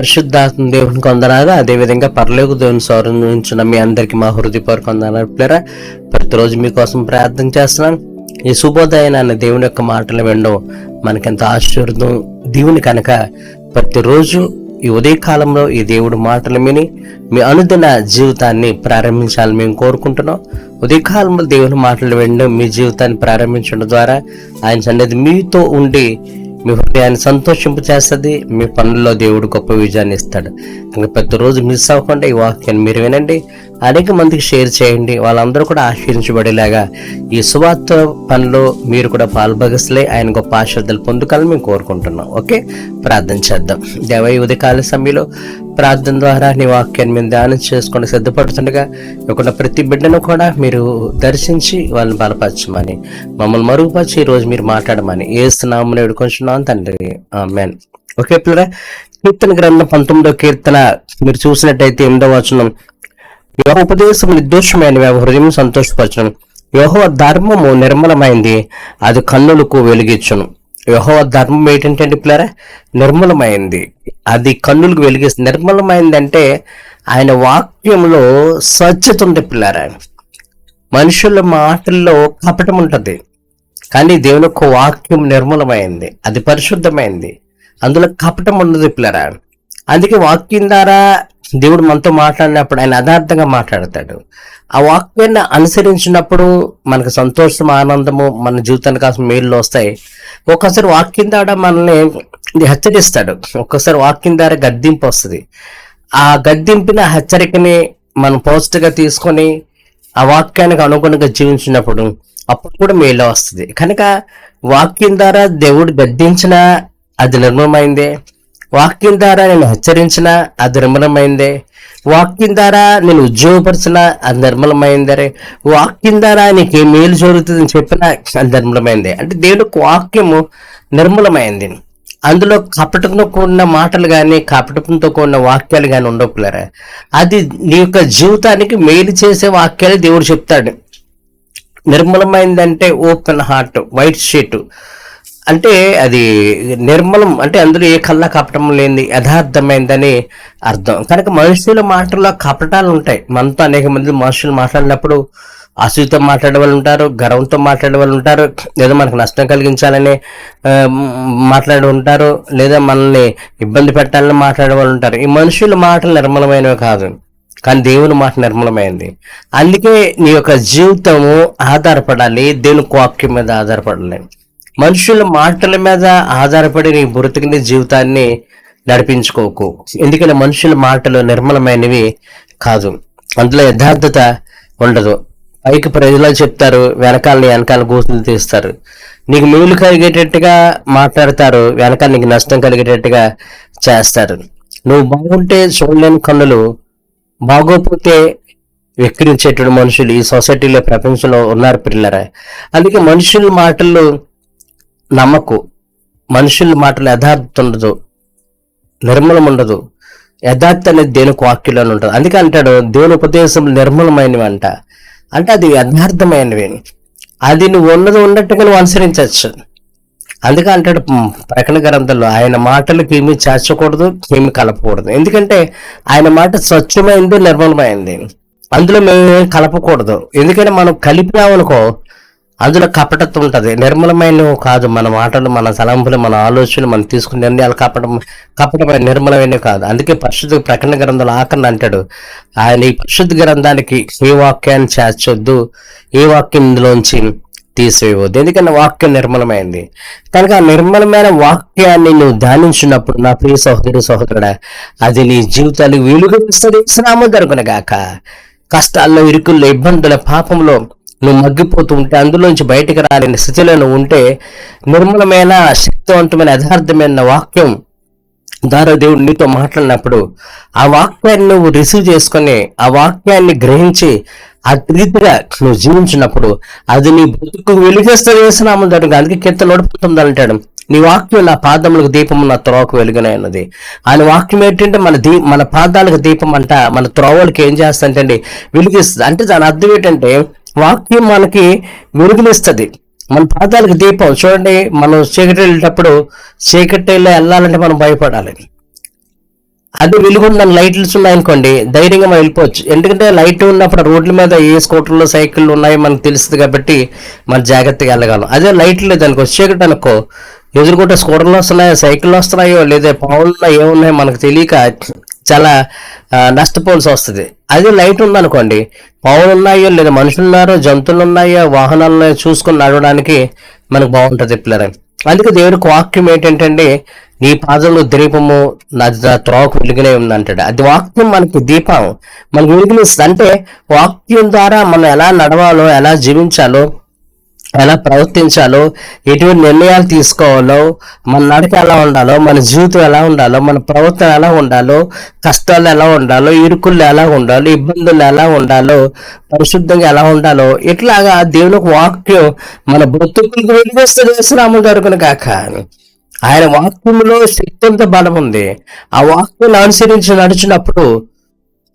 పరిశుద్ధాత్మ దేవునికి వందనాలు. అదేవిధంగా పరలోక దేవుని స్వరం నుంచిన మీ అందరికీ మా హృదయపూర్వక వందనాలు పిల్లరా. ప్రతిరోజు మీకోసం ప్రార్థన చేస్తున్నాను. ఈ శుభోదయం అనే దేవుని యొక్క మాటలు వినడం మనకెంత ఆశీర్వాదం దేవుని కనుక ప్రతిరోజు ఈ ఉదయకాలంలో ఈ దేవుడి మాటలు విని మీ అనుదిన జీవితాన్ని ప్రారంభించాలని మేము కోరుకుంటున్నాం. ఉదయకాలంలో దేవుని మాటలు వినడం మీ జీవితాన్ని ప్రారంభించడం ద్వారా ఆయన సన్నిధి మీతో ఉండి మీ హృదయాన్ని సంతోషింపు చేస్తుంది. మీ పనుల్లో దేవుడు గొప్ప విజయాన్ని ఇస్తాడు. ఇంకా ప్రతిరోజు మిస్ అవ్వకుండా ఈ వాక్యాన్ని మీరు వినండి, అనేక మందికి షేర్ చేయండి. వాళ్ళందరూ కూడా ఆశీర్వించబడేలాగా ఈ సువార్త పనిలో మీరు కూడా పాల్భగస్లే ఆయన గొప్ప ఆశీర్వాదాలు పొందుకోవాలని మేము కోరుకుంటున్నాం. ఓకే, ప్రార్థన చేద్దాం. దేవ ఈ ఉదయకాల సమయంలో ప్రార్థన ద్వారా నీ వాక్యాన్ని మేము ధ్యానం చేసుకొని సిద్ధపడుతుండగా ఇక్కడ ప్రతి బిడ్డను కూడా మీరు దర్శించి వాళ్ళని బలపరచమని, మమ్మల్ని మరుగుపరిచి ఈ రోజు మీరు మాట్లాడమని ఏస్తున్నామని వేడుకొంచున్నాం తండ్రి, ఆమేన్. ఓకే పిల్లరా, కీర్తన గ్రంథం 19వ కీర్తన మీరు చూసినట్టయితే 8వ వచనం, యెహోవా ఉపదేశం నిర్దోషమైన హృదయం సంతోషపరచడం, యెహోవా ధర్మము నిర్మలమైంది, అది కన్నులకు వెలిగించును. యెహోవా ధర్మం ఏంటంటే పిల్లరా, నిర్మలమైంది, అది కన్నులకు వెలిగిస్తుంది. నిర్మలమైంది అంటే ఆయన వాక్యంలో స్వచ్ఛత ఉంది పిల్లరా. మనుషుల మాటల్లో కపటం ఉంటుంది, కానీ దేవుని యొక్క వాక్యం నిర్మలమైంది, అది పరిశుద్ధమైంది, అందులో కపటం ఉండదు పిల్లరా. అందుకే వాక్యం ద్వారా దేవుడు మనతో మాట్లాడినప్పుడు ఆయన యథార్థంగా మాట్లాడతాడు. ఆ వాక్యాన్ని అనుసరించినప్పుడు మనకు సంతోషం, ఆనందము, మన జీవితానికి కాస్త మేలు వస్తాయి. ఒక్కోసారి వాక్యం ద్వారా మనల్ని హెచ్చరిస్తాడు, ఒక్కోసారి వాక్యం ద్వారా గద్దింపు వస్తుంది. ఆ గద్దింపిన హెచ్చరికని మనం పాజిటివ్గా తీసుకొని ఆ వాక్యానికి అనుగుణంగా జీవించినప్పుడు అప్పుడు కూడా మేలు వస్తుంది. కనుక వాక్యం ద్వారా దేవుడు గద్దించినా అది నిర్మలమైందే, వాక్యం ద్వారా నేను హెచ్చరించిన అది నిర్మలమైందే, వాక్యం ద్వారా నేను ఉద్యోగపరిచిన అది నిర్మలమైందరే, వాక్యం ద్వారా నీకు ఏ మేలు జరుగుతుందని చెప్పినా అది నిర్మలమైందే. అంటే దేవుడి వాక్యము నిర్మలమైంది, అందులో కపటంతో కూడిన మాటలు కానీ కపటంతో కూడిన వాక్యాలు కానీ ఉండవులేరా. అది నీ యొక్క జీవితానికి మేలు చేసే వాక్యాలు దేవుడు చెప్తాడు. నిర్మలమైందంటే ఓపెన్ హార్ట్, వైట్ షీట్ అంటే అది నిర్మలం అంటే అందులో ఏ కల్లా కపటం లేని యథార్థమైందని అర్థం. కనుక మనుషుల మాటల్లో కపటాలు ఉంటాయి. మనతో అనేక మంది మనుషులు మాట్లాడినప్పుడు అసూయతో మాట్లాడే వాళ్ళు ఉంటారు, గర్వంతో మాట్లాడే వాళ్ళు ఉంటారు, లేదా మనకు నష్టం కలిగించాలని మాట్లాడే ఉంటారు, లేదా మనల్ని ఇబ్బంది పెట్టాలని మాట్లాడే వాళ్ళు ఉంటారు. ఈ మనుషుల మాటలు నిర్మలమైనవి కాదు, కానీ దేవుని మాట నిర్మలమైంది. అందుకే నీ యొక్క జీవితము ఆధారపడాలి, దేవుని వాక్యం మీద ఆధారపడాలి. మనుషుల మాటల మీద ఆధారపడి నీ బ్రతికిన జీవితాన్ని నడిపించుకోకు. ఎందుకంటే మనుషుల మాటలు నిర్మలమైనవి కాదు, అందులో యథార్థత ఉండదు. పైకి ప్రజలు చెప్తారు, వెనకాల గోతులు తీస్తారు. నీకు మేలు కలిగేటట్టుగా మాట్లాడతారు, వెనకాల నీకు నష్టం కలిగేటట్టుగా చేస్తారు. నువ్వు బాగుంటే చూడలేని కన్నులు, బాగోపోతే వెక్కిరించేటువంటి మనుషులు ఈ సొసైటీలో ప్రపంచంలో ఉన్నారు పిల్లరా. అందుకే మనుషుల మాటలు నమ్మకు, మనుషుల మాటలు యథార్థత ఉండదు, నిర్మలం ఉండదు. యథార్థత అనేది దేవునికి వాక్యంలోనే ఉంటుంది. అందుకే అంటాడు దేవుని ఉపదేశం నిర్మలమైనవి అంట, అంటే అది యథార్థమైనవి, అది నువ్వు ఉన్నది ఉన్నట్టుగా నువ్వు అనుసరించవచ్చు. అందుకే అంటాడు ప్రకటన గ్రంథంలో ఆయన మాటలకు ఏమీ చేర్చకూడదు, ఏమి కలపకూడదు. ఎందుకంటే ఆయన మాట స్వచ్ఛమైంది, నిర్మలమైంది, అందులో మేము కలపకూడదు. ఎందుకంటే మనం కలిపినామనుకో అందులో కపటత్వం ఉంటుంది, నిర్మలమైనవి కాదు. మన మాటలు, మన తలంపులు, మన ఆలోచనలు, మనం తీసుకునే నిర్ణయాలు కపటమైన నిర్మలమైనవి కాదు. అందుకే పరిశుద్ధ ప్రకటన గ్రంథంలో ఆఖరణ అంటాడు ఆయన ఈ పరిశుద్ధ గ్రంథానికి ఏ వాక్యాన్ని చేర్చొద్దు, ఏ వాక్యం ఇందులోంచి తీసివేయవద్దు, ఎందుకంటే వాక్యం నిర్మలమైంది. కనుక ఆ నిర్మలమైన వాక్యాన్ని నువ్వు ధ్యానించినప్పుడు నా ప్రియ సహోదరి సహోదరుడా, అది నీ జీవితానికి వెలుగునిస్తుంది. శ్రామ దొరకనగాక, కష్టాల్లో, ఇరుకుల్లో, ఇబ్బందుల, పాపంలో నువ్వు మగ్గిపోతూ ఉంటే, అందులోంచి బయటకు రాలేని స్థితిలో నువ్వు ఉంటే, నిర్మలమైన శక్తివంతమైన యథార్థమైన వాక్యం ద్వారా దేవుడు నీతో మాట్లాడినప్పుడు ఆ వాక్యాన్ని నువ్వు రిసీవ్ చేసుకొని ఆ వాక్యాన్ని గ్రహించి ఆ రీతిగా నువ్వు జీవించినప్పుడు అది నీ బ్రతుకు వెలుగేస్తుంది. వేసినామని జరుగుతుంది. అందుకే కీర్తన 119 అంటాడు, నీ వాక్యం నా పాదములకు దీపము, నా త్రోవకు వెలుగునే ఉన్నది. ఆయన వాక్యం ఏంటంటే మన పాదాలకు దీపం అంట, మన త్రోవలకి ఏం చేస్తుందంటే వెలుగిస్తుంది. అంటే దాని అర్థం ఏంటంటే వాక్యం మనకి వెలుగునిస్తుంది, మన పాదాలకు దీపం. చూడండి, మనం చీకటి వెళ్ళేటప్పుడు చీకటిలో వెళ్ళాలంటే మనం భయపడాలి. అది వెలుగుందని లైట్లు ఉన్నాయనుకోండి, ధైర్యంగా మనం వెళ్ళిపోవచ్చు. ఎందుకంటే లైట్ ఉన్నప్పుడు రోడ్ల మీద ఏ స్కూటర్లు సైకిళ్ళు ఉన్నాయో మనకు తెలుస్తుంది కాబట్టి మనం జాగ్రత్తగా వెళ్ళగలం. అదే లైట్ లేదు అనుకో, చీకటి అనుకో, ఎదురుకుంటే స్కూటర్లు వస్తున్నాయో సైకిళ్ళు వస్తున్నాయో లేదా పావులు ఏమున్నాయో మనకు తెలియక చాలా నష్టపోవాల్సి వస్తుంది. అదే లైట్ ఉందనుకోండి, పావులు ఉన్నాయో లేదా మనుషులు ఉన్నారో జంతువులు ఉన్నాయో వాహనాలు ఉన్నాయో చూసుకొని నడవడానికి మనకు బాగుంటుంది పిల్లలు. అందుకే దేవుడికి వాక్యం ఏంటంటే నీ పాదంలో దీపము నా త్రోవకు వెలుగునే ఉందంటాడు. అది వాక్యం మనకి దీపం, మనకు వెలుగునిస్తుంది. అంటే వాక్యం ద్వారా మనం ఎలా నడవాలో, ఎలా జీవించాలో, ఎలా ప్రవర్తించాలో, ఎటువంటి నిర్ణయాలు తీసుకోవాలో, మన నడక ఎలా ఉండాలో, మన జీవితం ఎలా ఉండాలో, మన ప్రవర్తన ఎలా ఉండాలో, కష్టాలు ఎలా ఉండాలో, ఇరుకుల్లో ఎలా ఉండాలో, ఇబ్బందులు ఎలా ఉండాలో, పరిశుద్ధంగా ఎలా ఉండాలో, ఇట్లాగా దేవుని వాక్యం మన బ్రతుకులకు వెలిగిస్తుంది. యేసునామమున జరుగును గాక. ఆయన వాక్యంలో శక్తి అంత బలం ఉంది. ఆ వాక్యం అనుసరించి నడిచినప్పుడు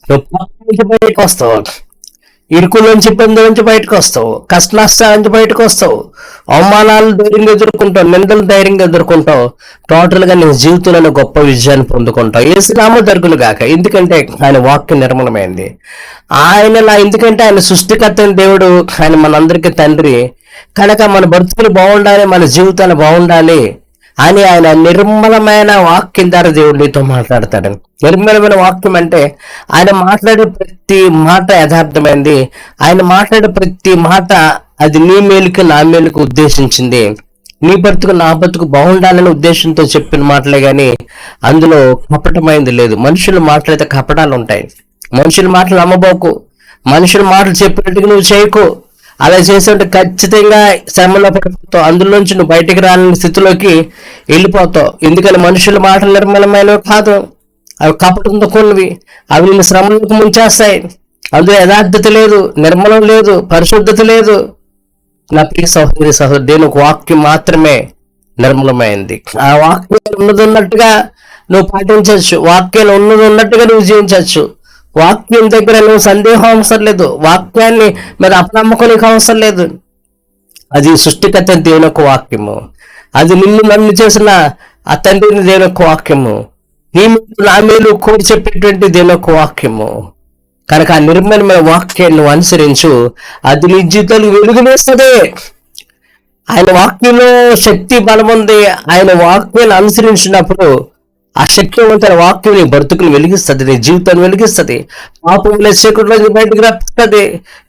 నువ్వు పాపం నుంచి బయటకు వస్తావు, ఇరుకుల నుంచి ఇబ్బందుల నుంచి బయటకు వస్తావు, కష్ట నష్టాల నుంచి బయటకు వస్తావు, అవమానాలు ధైర్యంగా ఎదుర్కొంటావు, నిందలు ధైర్యంగా ఎదుర్కొంటావు. టోటల్ గా నీ జీవితంలో గొప్ప విజయాన్ని పొందుకుంటావు. యేసునామమున జరుగును గాక. ఎందుకంటే ఆయన వాక్యం నిర్మలమైంది. ఆయనలా ఎందుకంటే ఆయన సృష్టికర్త దేవుడు, ఆయన మనందరికీ తండ్రి కనుక మన బ్రతుకులు బాగుండాలి, మన జీవితాలు బాగుండాలి అని ఆయన నిర్మలమైన వాక్యం ద్వారా దేవుడు నీతో మాట్లాడతాడు. నిర్మలమైన వాక్యం అంటే ఆయన మాట్లాడే ప్రతి మాట యథార్థమైంది. ఆయన మాట్లాడే ప్రతి మాట అది నీ మేలుకి నా మేలుకు ఉద్దేశించింది. నీ బ్రతుకు నా బ్రతుకు బాగుండాలనే ఉద్దేశంతో చెప్పిన మాటలే గాని అందులో కపటమైంది లేదు. మనుషులు మాట్లాడితే కపటాలు ఉంటాయి. మనుషుల మాటలు నమ్మబోకు. మనుషుల మాటలు చెప్పినట్టుగా నువ్వు చేయకు. అలా చేస్తుంటే ఖచ్చితంగా శ్రమలో పడిపోతావు. అందులోంచి నువ్వు బయటికి రాని స్థితిలోకి వెళ్ళిపోతావు. ఎందుకని మనుషుల మాటలు నిర్మలమైనవి కాదు, అవి కపటంతో కొన్నవి. అవి నిన్ను శ్రమలోకి ముంచేస్తాయి. అందులో యథార్థత లేదు, నిర్మలం లేదు, పరిశుద్ధత లేదు. నా ప్రియ సహోదరి సహోదరు, దేవుని వాక్యం మాత్రమే నిర్మలమైంది. ఆ వాక్యం ఉన్నది ఉన్నట్టుగా నువ్వు పాటించవచ్చు. వాక్యాలు ఉన్నది ఉన్నట్టుగా నువ్వు జీవించవచ్చు. వాక్యం దగ్గర నువ్వు సందేహం అవసరం లేదు. వాక్యాన్ని మీద అపనమ్మకానికి అవసరం లేదు. అది సృష్టికర్త దేవుని యొక్క వాక్యము. అది నిన్ను నన్ను చేసిన ఆ తండ్రిని దేవుని యొక్క వాక్యము. నీ మీద నా మేలు కోరి చెప్పేటువంటి దేవుని యొక్క వాక్యము. కనుక ఆ నిర్మలమైన వాక్యాన్ని నువ్వు అనుసరించు. అది నీ జీవితానికి వెలుగునేస్తుంది. ఆయన వాక్యంలో శక్తి బలం ఉంది. ఆయన వాక్యాన్ని అనుసరించినప్పుడు ఆ శక్తివంతమైన వాక్యం నీ బ్రతుకులు వెలిగిస్తుంది, నీ జీవితాన్ని వెలిగిస్తుంది. పాపంలో చీకటిలోంచి బయటకు రప్పిస్తుంది.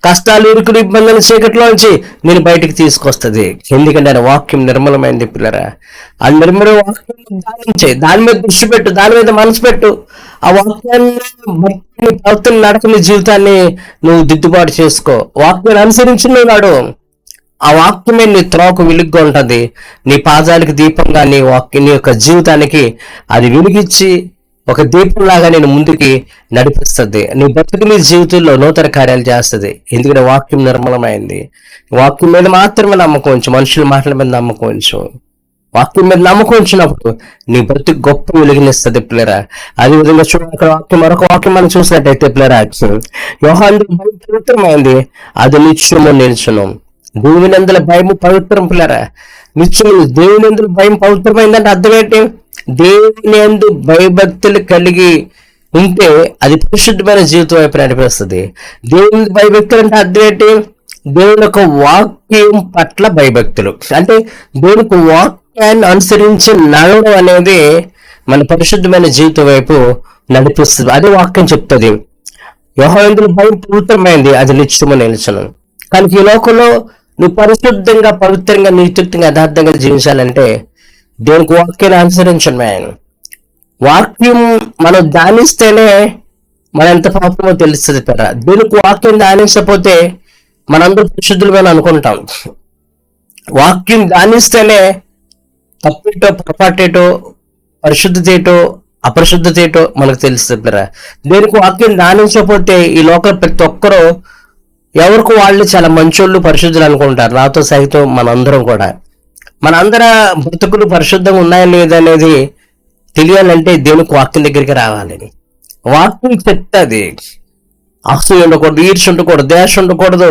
కష్టాలు ఇరుకులు ఇబ్బందుల చీకటిలోంచి నేను బయటికి తీసుకొస్తుంది. ఎందుకంటే ఆయన వాక్యం నిర్మలమైంది పిల్లరా. ఆ నిర్మల వాక్యం ధ్యానించే, దాని మీద దృష్టి పెట్టు, దాని మీద మనసు పెట్టు. ఆ వాక్యాన్ని ప్రవర్తన నడకని జీవితాన్ని నువ్వు దిద్దుబాటు చేసుకో. వాక్యాన్ని అనుసరించిన నాడు ఆ వాక్యమే నీ త్రోవకు వెలుగుగా ఉంటుంది. నీ పాదాలకు దీపంగా నీ వాక్యం, నీ యొక్క జీవితానికి అది వెలిగించి ఒక దీపంలాగా నేను ముందుకి నడిపిస్తుంది. నీ బ్రతుకు నీ జీవితంలో నూతన కార్యాలు చేస్తుంది. ఎందుకంటే వాక్యం నిర్మలమైంది. వాక్యం మీద మాత్రమే నమ్మకం ఉంచు, మనుషుల మాటల మీద నమ్మకం ఉంచు. వాక్యం మీద నమ్మకం ఉంచినప్పుడు నీ బ్రతుకు గొప్ప వెలుగునిస్తుంది పిల్లరా. అదే విధంగా చూడండి, అక్కడ వాక్యం మరొక వాక్యం మనం చూసినట్టయితే పిల్లరా, యోహాను భయం పవిత్రమైంది, అది నిత్యము నిల్చును. దేవునిందుల భయము పవిత్రం పిల్లరా. నిత్యము దేవునిందుల భయం పవిత్రమైందంటే అర్థం ఏంటి? దేవుని యందు భయభక్తులు కలిగి ఉంటే అది పరిశుద్ధమైన జీవితం వైపు నడిపిస్తుంది. దేవుని భయభక్తులు అంటే అర్థం ఏంటి? దేవుని యొక్క వాక్యం పట్ల భయభక్తులు అంటే దేవునికి వాక్యాన్ని అనుసరించి నడవడం అనేది మన పరిశుద్ధమైన జీవితం వైపు నడిపిస్తుంది. అదే వాక్యం చెప్తుంది. యోహాను భయం పవిత్రమైంది, అది నిత్యము నిల్చును. కానీ ఈ లోకంలో నువ్వు పరిశుద్ధంగా పవిత్రంగా నీతియుక్తంగా యథార్థంగా జీవించాలంటే దేవునికి వాక్యాన్ని అనుసరించండి. ఆయన వాక్యం మనం ధ్యానిస్తేనే మన ఎంత పాపమో తెలుస్తుంది కదా. దేవునికి వాక్యం ధ్యానించకపోతే మనందరూ పరిశుద్ధులమని అనుకుంటాం. వాక్యం ధ్యానిస్తేనే తప్పేటో పొరపాటేటో పరిశుద్ధత ఏటో అపరిశుద్ధత ఏటో మనకు తెలుస్తుంది కదా. దేవునికి వాక్యం ధ్యానించకపోతే ఈ లోకల్ ప్రతి ఒక్కరూ ఎవరికి వాళ్ళు చాలా మంచోళ్ళు పరిశుద్ధులు అనుకుంటారు, నాతో సహితం మనందరం కూడా. మనందర బ్రతుకులు పరిశుద్ధంగా ఉన్నాయా లేదనేది తెలియాలంటే దేవునికి వాక్యం దగ్గరికి రావాలని. వాక్యం చెప్తుంది. అసూయ ఉండకూడదు, ఈర్ష్య ఉండకూడదు, ద్వేషం ఉండకూడదు,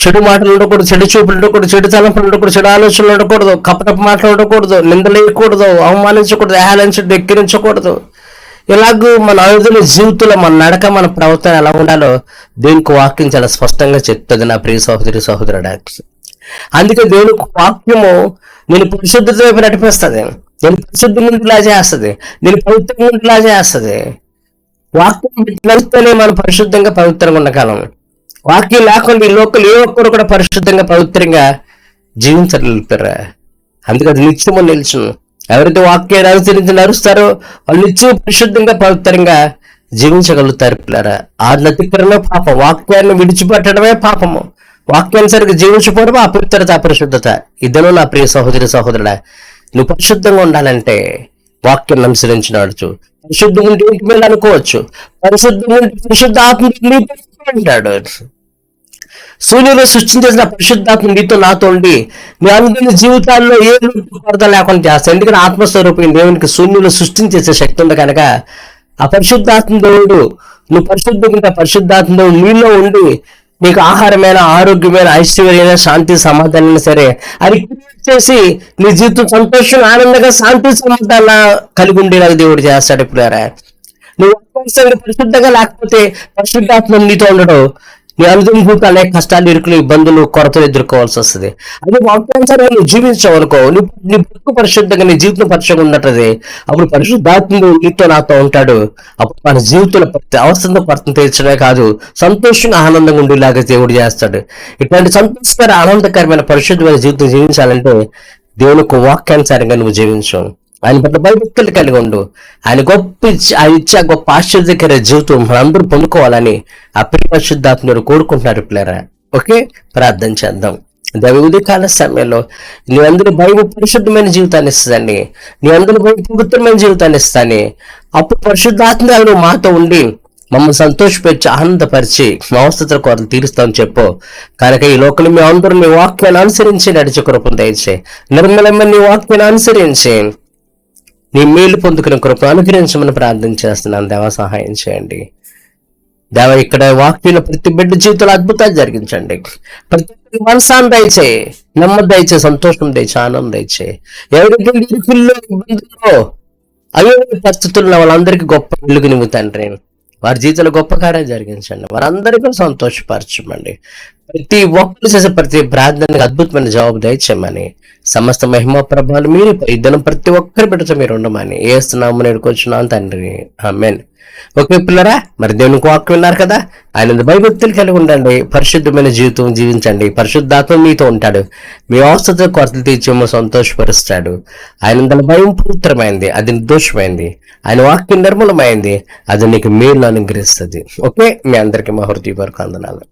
చెడు మాటలు ఉండకూడదు, చెడు చూపులు ఉండకూడదు, చెడు తలంపులు ఉండకూడదు, చెడు ఆలోచనలు ఉండకూడదు, కపటపు మాటలు ఉండకూడదు, నిందలేయకూడదు, అవమానించకూడదు, ఏహాలించకూడదు, ఎక్కిరించకూడదు. ఇలాగూ మన అనుదిన జీవితంలో మన నడక, మన ప్రవర్తన ఎలా ఉండాలో దేవునికి వాక్యం చాలా స్పష్టంగా చెప్తుంది నా ప్రియ సహోదరి సహోదరుడా. అందుకే దేవునికి వాక్యము నేను పరిశుద్ధత వైపు నడిపిస్తుంది, నేను పరిశుద్ధంగా చేస్తుంది, నేను పవిత్రంగా చేస్తుంది. వాక్యం నడిస్తేనే మనం పరిశుద్ధంగా పవిత్రంగా ఉండగలం. వాక్యం లేకుండా ఈ లోకలు ఏ ఒక్కరు కూడా పరిశుద్ధంగా పవిత్రంగా జీవించగలుగుతారా? అందుకే అది నిత్యము నిల్చును. ఎవరైతే వాక్యాన్ని అనుసరించి నడుస్తారో వాళ్ళు నిత్యం పరిశుద్ధంగా పవిత్రంగా జీవించగలుగుతారు పిల్లరా. ఆ అతిక్రమే పాపం, వాక్యాన్ని విడిచిపెట్టడమే పాపము, వాక్యాన్ని సరిగ్గా జీవించకపోవడం అపవిత్రత, అపరిశుద్ధత. ఇద్దరు నా ప్రియ సహోదరి సహోదరుడా, నువ్వు పరిశుద్ధంగా ఉండాలంటే వాక్యాన్ని అనుసరించి నడుచు. పరిశుద్ధంగా ఉంటే ఇంటి మీద అనుకోవచ్చు, పరిశుద్ధంగా ఉంటే పరిశుద్ధ ఆత్మ అంటాడు. సూర్యుడు సృష్టించేసిన పరిశుద్ధాత్మ నీతో నాతో ఉండి మీ అందరి జీవితాల్లో ఏ కొరత లేకుండా చేస్తాడు. ఎందుకంటే ఆత్మస్వరూపం దేవునికి శూన్యులు సృష్టించేసే శక్తి ఉంది కనుక ఆ పరిశుద్ధాత్మ దేవుడు, నువ్వు పరిశుద్ధంగా పరిశుద్ధాత్మ దేవుడు నీలో ఉండి నీకు ఆహారమైన, ఆరోగ్యమైన, ఐశ్వర్యమైన, శాంతి, సమాధానం సరే అది క్రియేట్ చేసి నీ జీవితం సంతోషం, ఆనందంగా, శాంతి, సమాధానం కలిగి ఉండేలాగా దేవుడు చేస్తాడు. ఇప్పుడు నువ్వు పరిశుద్ధంగా లేకపోతే పరిశుద్ధాత్మ నీతో ఉండడం నీ అనుభూతి అనేక కష్టాలు, ఇరుకులు, ఇబ్బందులు, కొరతలు ఎదుర్కోవాల్సి వస్తుంది. అది వాక్యానుసారంగా నువ్వు జీవించవనుకో, నీ బతుకు పరిశుద్ధంగా, నీ జీవితం పరిశుభ్రంగా ఉన్నట్టు అప్పుడు పరిశుద్ధాత్ముడు నీతో నాతో ఉంటాడు. అప్పుడు మన జీవితంలో ప్రతి అవసరంతో కొరతను తీర్చడమే కాదు, సంతోషంగా ఆనందంగా ఉండేలాగా దేవుడు చేస్తాడు. ఇట్లాంటి సంతోషకర, ఆనందకరమైన, పరిశుద్ధమైన జీవితం జీవించాలంటే దేవునికి వాక్యానుసారంగా నువ్వు జీవించు. ఆయన పట్ల భయభక్తులు కలిగి ఉండు. ఆయన ఆయన ఇచ్చే గొప్ప ఆశ్చర్యకర జీవితం మనందరూ పొందుకోవాలని ఆ పరిశుద్ధాత్మను కోరుకుంటున్నారు పిల్లరా. ఓకే, ప్రార్థన చేద్దాం. ఉదయకాల సమయంలో నీ అందరూ భయం పరిశుద్ధమైన జీవితాన్ని ఇస్తుందండి, నీ అందరూ భయం పవిత్రమైన జీవితాన్ని ఇస్తాను. అప్పుడు పరిశుద్ధాత్మ మాతో ఉండి మమ్మల్ని సంతోషపెట్టి ఆనందపరిచి మా అవసరతల కొరలు తీరుస్తామని చెప్పు. కనుక ఈ లోకలు మీ అందరూ నీ వాక్యాన్ని అనుసరించి నడిచే కృపను దయచే, నిర్మలమైన నీ వాక్యాన్ని అనుసరించి నీ మేలు పొందుకునే కృప అనుగ్రహించమని ప్రార్థన చేస్తున్నాను. దేవా సహాయం చేయండి. దేవ ఇక్కడ వాక్యంలో ప్రతి బిడ్డ జీవితంలో అద్భుతాలు జరిగించండి. ప్రతి మనసాన్ని దయచే, నెమ్మది దయచే, సంతోషం దయచే, ఆనందం దయచే. ఎవరికి ఇబ్బందుల్లో అయ్యో పరిస్థితుల్లో వాళ్ళందరికీ గొప్ప వెలుగు నివ్వు తండ్రి. వారి జీవితంలో గొప్ప కార్యాలు జరిగించండి. వారందరికీ సంతోషపరచమండి. ప్రతి ఒక్కరు చేసే ప్రతి ప్రార్థనకు అద్భుతమైన జవాబు దయచేయమని, సమస్త మహిమ ప్రభావాలు మీరు ఇద్దరు ప్రతి ఒక్కరి బిడ్డతో మీరు ఉండమని ఏస్తున్నాము నేడుకొచ్చున్నాను తండ్రి. ఆమేన్. ఓకే పిల్లరా, మరి దేవునికి వాక్యం విన్నారు కదా. ఆయన భయభక్తులు కలిగి ఉండండి, పరిశుద్ధమైన జీవితం జీవించండి. పరిశుద్ధాత్మ మీతో ఉంటాడు, మీ అవసరత కొరతలు తీర్చేమో సంతోషపరుస్తాడు. ఆయన భయం పవిత్రమైంది, అది నిర్దోషమైంది. ఆయన వాక్యం నిర్మలమైంది, అది నీకు మేలు అనుగ్రహిస్తుంది. ఓకే, మీ అందరికీ మా హృదయపూర్వక వందనాలు.